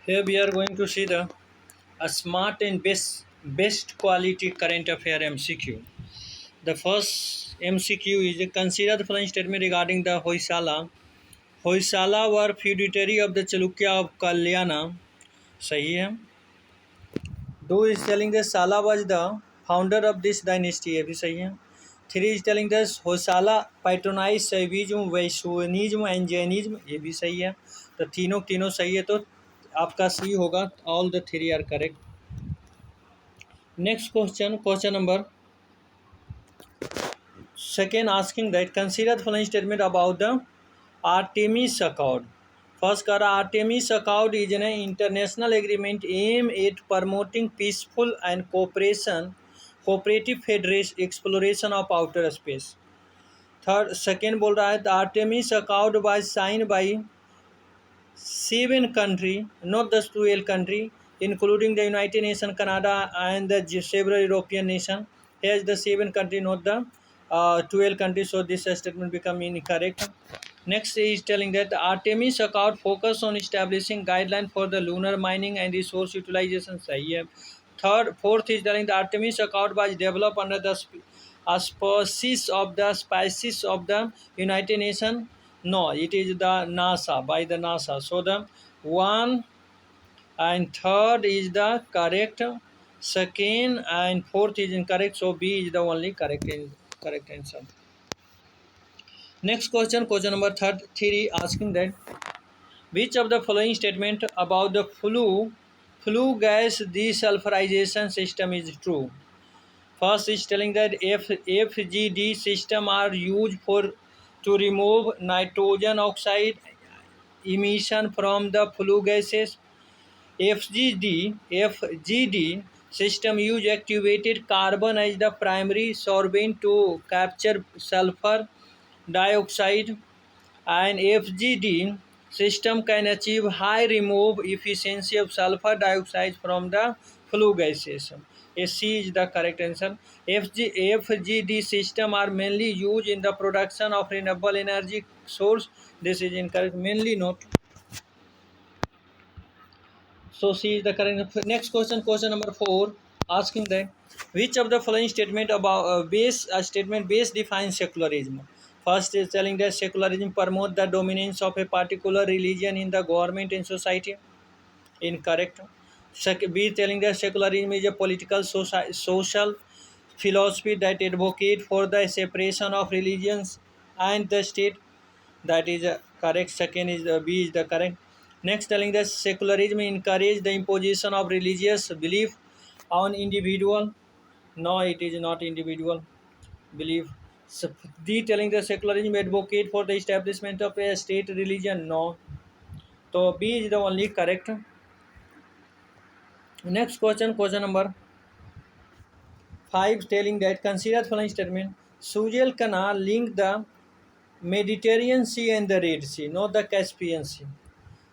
Here we are going to see the a smart and best quality current affair MCQ. The first MCQ is consider the following statement regarding the Hoysala. Hoysala were feudatory of the Chalukya of Kalyana. सही है. Two is telling that Sala was the founder of this dynasty. ये भी सही है. Three is telling that Hoysala patronized Shaivism, Vaishnavism and Jainism. ये भी सही है. तो तीनों सही है, तो आपका सी होगा. All the three are correct. Next question number second, asking that consider the following statement about the Artemis Accord. First, Artemis Accord is an international agreement aimed at promoting peaceful and cooperative federation exploration of outer space. Third, second बोल रहा है the Artemis Accord was signed by 7 countries, not the 12 countries, including the United Nations, Canada, and the several European nations. Here is the 7 countries, not the 12 countries. So this statement become incorrect. Next is telling that the Artemis Accord focus on establishing guidelines for the lunar mining and resource utilization. सही है. Fourth is telling the Artemis Accord was developed under the auspices of the United Nations. No, it is the NASA, by the NASA. So the one and third is the correct. Second and fourth is incorrect. So B is the only correct answer. Next question number three, asking that which of the following statement about the flue gas desulfurization system is true? First is telling that FGD system are used to remove nitrogen oxide emission from the flue gases. FGD system use activated carbon as the primary sorbent to capture sulfur dioxide, and FGD system can achieve high remove efficiency of sulfur dioxide from the flue gases. C is the correct answer. FGD system are mainly used in the production of renewable energy source. This is incorrect. Mainly not. So C is the correct. Next question number 4, asking that which of the following statement about base defines secularism. First is telling that secularism promote the dominance of a particular religion in the government and society. Incorrect. B is telling that secularism is a political social philosophy that advocate for the separation of religions and the state. That is correct. Second is B is the correct. Next, telling that secularism encourage the imposition of religious belief on individual. No, it is not individual belief. D telling that secularism advocate for the establishment of a state religion. No. So B is the only correct. Next question number 5, telling that consider the following statement. Suez Canal link the Mediterranean Sea and the Red Sea, not the Caspian Sea.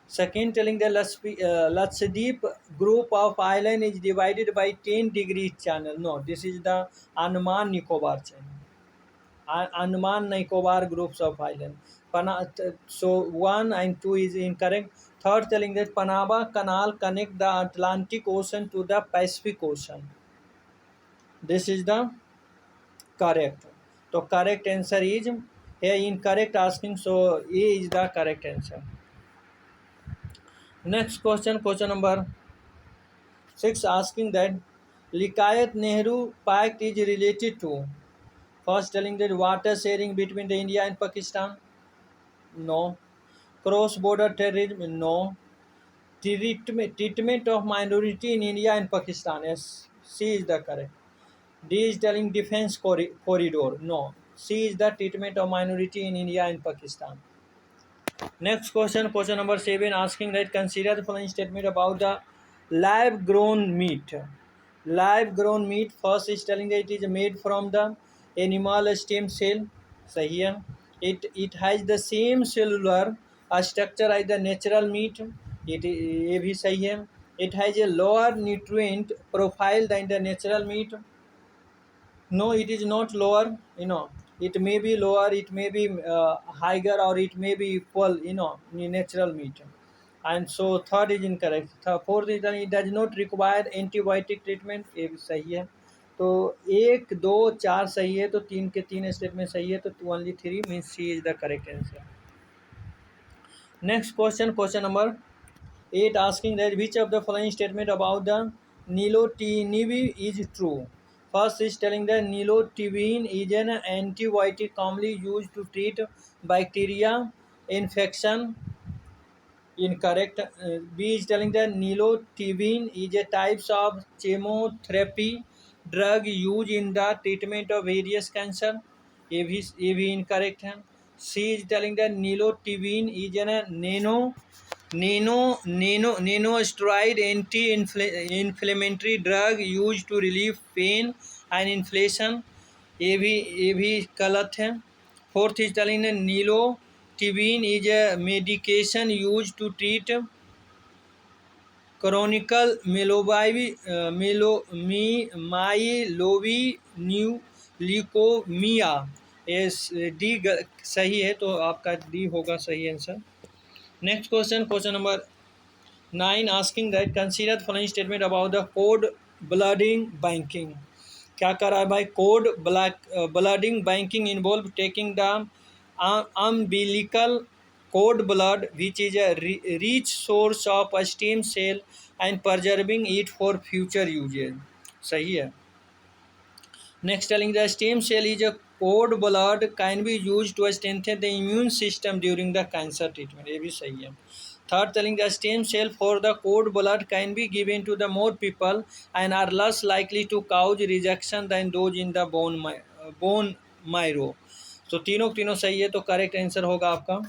Second, telling the Lakshadweep group of island is divided by 10 degrees channel. No, this is the Andaman Nicobar channel. Andaman Nicobar groups of island. So 1 and 2 is incorrect. Third, telling that Panama Canal connect the Atlantic Ocean to the Pacific Ocean. This is the correct. So correct answer is here incorrect asking. So A is the correct answer. Next question number 6, asking that Likayat Nehru Pact is related to. First, telling that water sharing between the India and Pakistan. No. Cross-border terrorism. No. Treatment of minority in India and Pakistan. Yes, C is the correct. D is telling defense corridor. No. C is the treatment of minority in India and Pakistan. Next question number 7, asking that consider the following statement about the live grown meat. Live grown meat, first is telling that it is made from the animal stem cell. सही है. It has the same cellular structure as the natural meat. ये भी सही है. It has a lower nutrient profile than the natural meat. No, it is not lower. It may be lower, it may be higher, or it may be equal. Natural meat. and so third is incorrect. Fourth is that it does not require antibiotic treatment, ये भी सही है. तो 1 2 4 सही है, तो 3 के 3 statement सही है, तो only 3 means C is the correct answer. Next question, question number 8, asking that which of the following statement about the nilotinib is true. First is telling that nilotinib is an antibiotic commonly used to treat bacteria infection. Incorrect. B is telling that nilotinib is a types of chemotherapy drug used in the treatment of various cancer. ये भी incorrect है. C is telling that nilotinib is a nanosteroid anti-inflammatory drug used to relieve pain and inflammation. ये भी गलत है. Fourth is telling that nilotinib is a medication used to treat chronic myelobulopnia. D सही है, तो आपका D होगा सही answer. Next question, question number 9, asking that consider the following statement about the cord blooding banking. क्या कर रहा है भाई? Code blooding banking involve taking the umbilical cord blood which is a rich source of stem cell and preserving it for future usage. सही है. Next, telling the stem cell is a cord blood can be used to strengthen the immune system during the cancer treatment. ये भी सही है. Third, telling the stem cell for the cord blood can be given to the more people and are less likely to cause rejection than those in the bone marrow. तो तीनों सही है, तो correct answer होगा आपका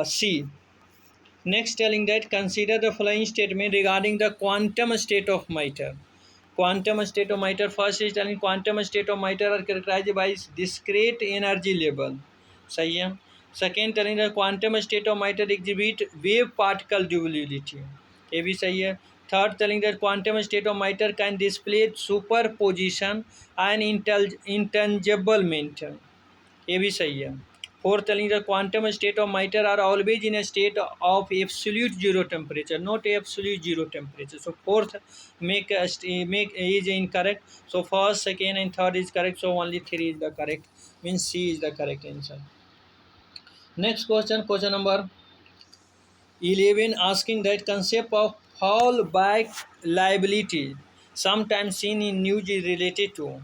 सी. Next, telling that consider the following statement regarding the quantum state of matter. Quantum state of matter, first is telling quantum state of matter are characterized by discrete energy level. सही है. Second, telling the quantum state of matter exhibit wave particle duality. ये भी सही है. Third, telling that quantum state of matter can display superposition and entanglement. ये भी सही है. Fourth, telling the quantum state of matter are always in a state of absolute zero temperature, not absolute zero temperature. So fourth make is incorrect. So first, second, and third is correct. So only 3 is the correct. Means C is the correct answer. Next question, question number 11, asking that concept of fallback liability, sometimes seen in news, is related to.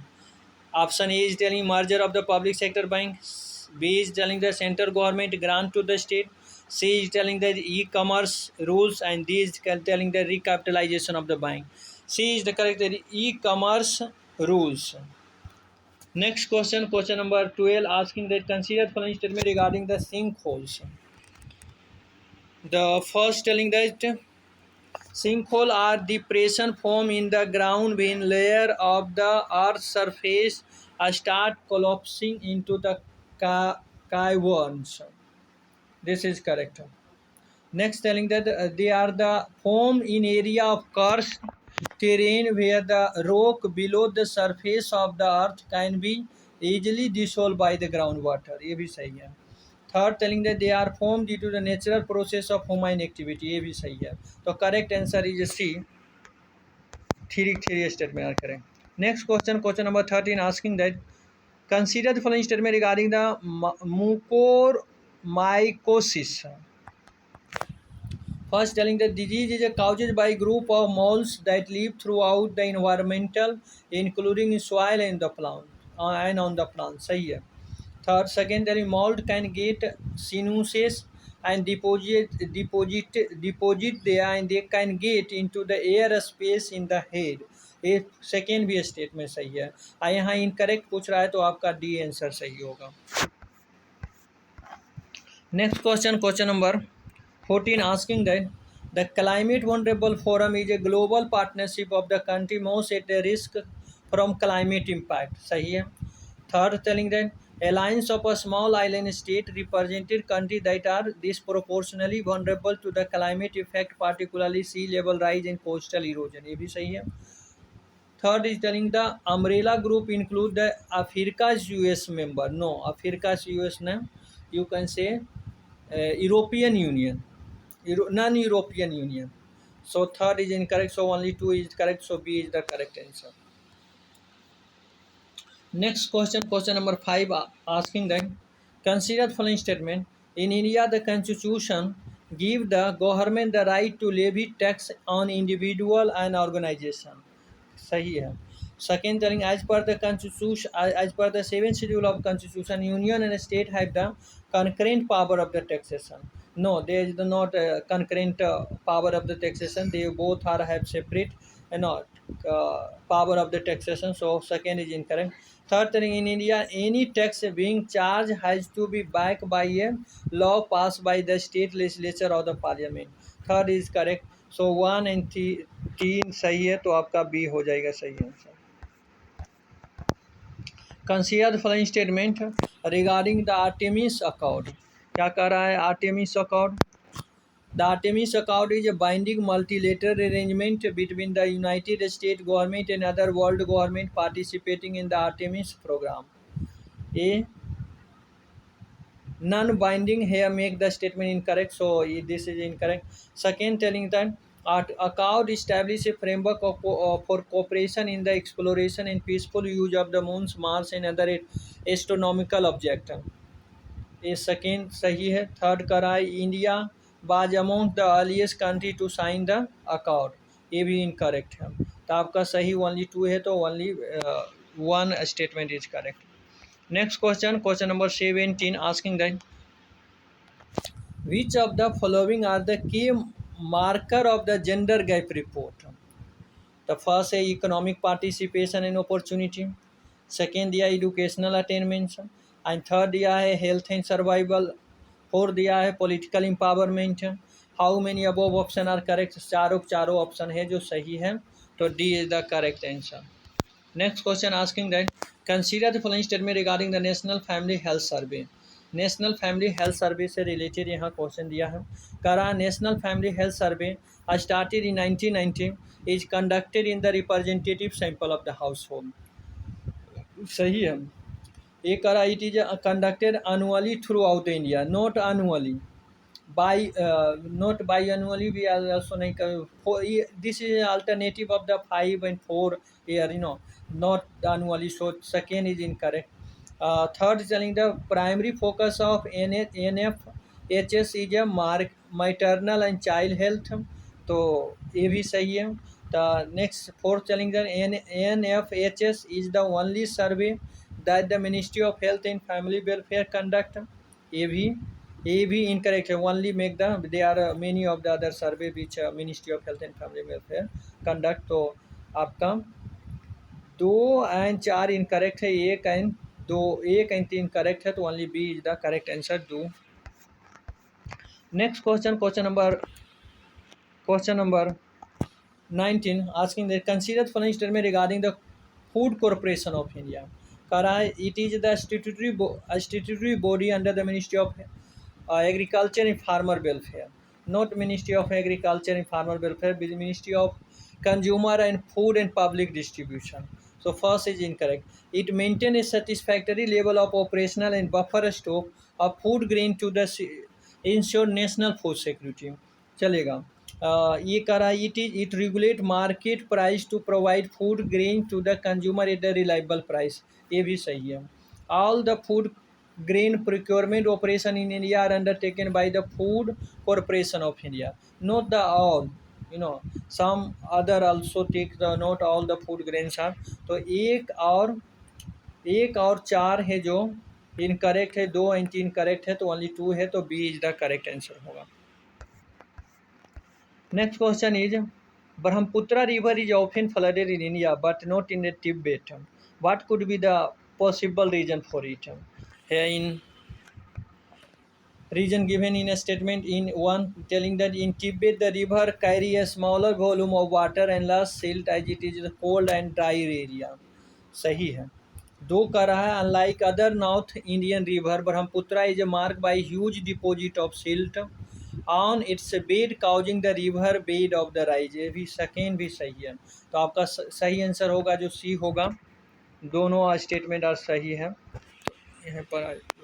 Option A is telling merger of the public sector banks. B is telling the central government grant to the state. C is telling the e-commerce rules, and D is telling the recapitalization of the bank. C is the correct e-commerce rules. Next question, question number 12, asking that consider the following statement regarding the sinkholes. The first telling that sinkhole are depression formed in the ground when layer of the earth's surface start collapsing into the caverns. This is correct. Next, telling that they are the formed in area of karst terrain where the rock below the surface of the earth can be easily dissolved by the groundwater. ये भी सही है. Third, telling that they are formed due to the natural process of human activity. ये भी सही है. तो correct answer is C. Three statement are correct. Next question, question number 13, asking that consider the following statement regarding the mucormycosis. First, telling that disease is caused by a group of molds that live throughout the environmental, including soil and the plant and on the plant. सही है. Third, second, telling mold can get sinuses and deposit there, and they can get into the air space in the head. ये second भी statement सही है. यहाँ incorrect पूछ रहा है, तो आपका डी आंसर सही होगा. Next question, question number 14, asking that the Climate Vulnerable Forum is a global partnership of the country most at risk from climate impact. सही है. Third, telling that alliance of a small island state represented countries that are disproportionately vulnerable to the climate effect, particularly sea level rise and coastal erosion. ये भी सही है. Third is telling the umbrella group include the Africa's US member. No, Africa's US name, you can say European Union. non European Union. So third is incorrect, so only 2 is correct, so B is the correct answer. Next question, question number 5, asking that consider the following statement. In India, the constitution give the government the right to levy tax on individual and organization. सही है. Second, telling as per the constitution, as per the 7th schedule of constitution, union and state have the concurrent power of the taxation. No, there is not concurrent power of the taxation. They both are have separate and not power of the taxation. So second is incorrect. Third thing, in India, any tax being charged has to be backed by a law passed by the state legislature or the parliament. Third is correct. So 1 and 3 सही है, तो आपका B हो जाएगा सही answer. Consider the following statement regarding the Artemis Accord. क्या कह रहा है Artemis Accord? The Artemis Accord is a binding multilateral arrangement between the United States government and other world government participating in the Artemis program. A non-binding here make the statement incorrect, so this is incorrect. Second, telling that accord establish a framework for cooperation in the exploration and peaceful use of the moon's Mars and other astronomical objects. ये second सही है. Third करा है India was among the earliest country to sign the accord, ये भी incorrect है. तो आपका सही ओनली 2 है, तो only 1 statement is correct. Next question, question number 17, asking that which of the following are the key marker of the gender gap report? The first है economic participation and opportunity, second दिया educational attainments, and third दिया है health and survival, fourth दिया है political empowerment. How many above option are correct? चारों option है जो सही है, तो D is the correct answer. Next question asking that consider the following statement regarding the National Family Health Survey. National family health survey से related यहाँ question दिया है. करा national family health survey started in 1990, is conducted in the representative sample of the house hold. सही है. ये करा it is conducted annually through out India, not annually not biannually. We are also like this is alternative of the 5 and 4 year, not annually. So second is incorrect. Third is telling the primary focus of NFHS is a maternal and child health, तो ये भी सही है. The next fourth telling the NFHS is the only survey that the Ministry of Health and Family Welfare conduct, ये भी incorrect है. Only make the there are many of the other survey which Ministry of Health and Family Welfare conduct. तो आपका 2 and 4 incorrect है, 1 and 3 correct है, तो only B is the correct answer. 2. Next question, question number 19, asking that consider the following statement regarding the Food Corporation of India. It is the statutory body under the Ministry of Agriculture and Farmer Welfare, not Ministry of Agriculture and Farmer Welfare, but Ministry of Consumer and Food and Public Distribution. So first is incorrect. It maintains a satisfactory level of operational and buffer stock of food grain to the ensure national food security. चलेगा. ये करा it regulate market price to provide food grain to the consumer at a reliable price, ये भी सही है. All the food grain procurement operation in India are undertaken by the Food Corporation of India, not the all, some other also take the, not all the food grains are. तो एक और 4 है जो incorrect है, 2 and 3 correct है, तो only 2 है, तो B is the correct answer होगा. Next question is Brahmaputra river is often flooded in India but not in the Tibet. What could be the possible reason for it? Here in reason given in a statement in 1 telling that in Tibet the river carry a smaller volume of water and less silt as it is a cold and dry area. सही है. 2 का रहा है unlike other North Indian river, Brahmaputra is marked by huge deposit of silt on its bed causing the river bed of the rise. ये भी second भी सही है, तो आपका सही आंसर होगा जो सी होगा. दोनों स्टेटमेंट आज सही है. यहाँ पर